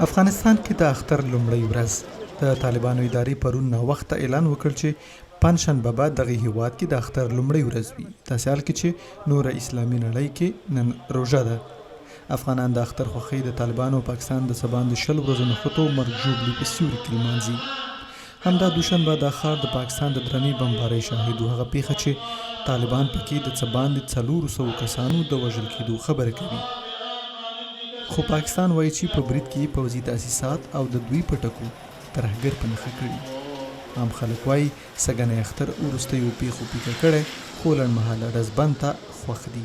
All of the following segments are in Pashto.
افغانستان کې د اختر لومړۍ ورځ د طالبانو ادارې پرون ناوخته اعلان وکړ چې پنجشنبه به دغه هیواد کې د اختر لومړۍ ورځ وي. داسې حال کې چې نوره اسلامي نړۍ کې نن روژه ده. افغانان د اختر خوښۍ د طالبانو او پاکستان د څه باندې 20 ورځو نښتو مرګ ژوبلي په سیوري کې لمانځي. همدا دوشنبه د ښار د پاکستان د درنې بمبارۍ شاهد و، هغه پیښه چې طالبان پکې د څه باندې 400 کسانو د وژل کېدو خبره کوي. خو پاکستان وایي چې په برید کې پوځي تاسیسات او د دوی په ټکو ترهګر په نښه کړي. عام خلک وایي سږنی اختر وروستیو پیښو پیکه کړی، خو لنډمهاله ډزبند ته خوښ دي.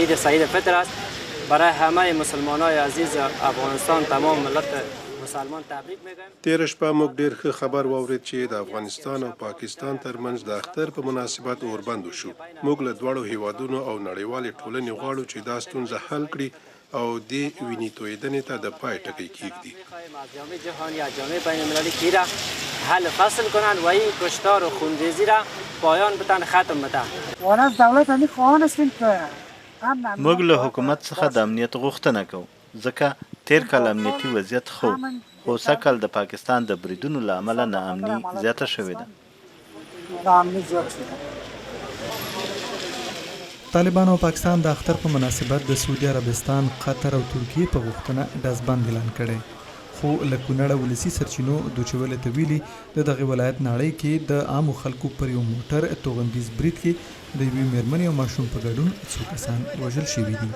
عید سعید فطر است برای همه مسلمانای عزیز افغانستان، تمام ملت مسلمان تبریک میگم. تیر شپه موږ ډیر ښه خبر واورید چې د افغانستان او پاکستان ترمنځ د اختر په مناسبت اوربند وشو. موږ له دواړو هیوادونو او نړیوالې ټولنې غواړو چې دا ستونزه حل کړي او د وینې تویېدنې ته د پای ټکی کیږدي. از جامعه جهانی از جامعه بین‌المللی کی را حل فصل کنند و این کشتار و خونریزی را پایان بدن، ختم بدن. وانا از دولت همین خواهان هستیم که موږ له حکومت څخه د امنیت غوښتنه کوو، ځکه تیر کال امنیتي وضعیت خو سږکال د پاکستان د بریدونو له امله ناامني زیاته شوې ده. طالبان او پاکستان د اختر په مناسبت د سعودي عربستان، قطر او ترکیې په غوښتنه ډزبند اعلان کړی، خو له کونړه ولسي سرچینو دوچولې ته ویلي د دغه ولایت ناړۍ کې د عامو خلکو پر یو موټر توغندیز برید کې د یوې مېرمنې او ماشوم په ګډون 2 کسان وژل شوي دي.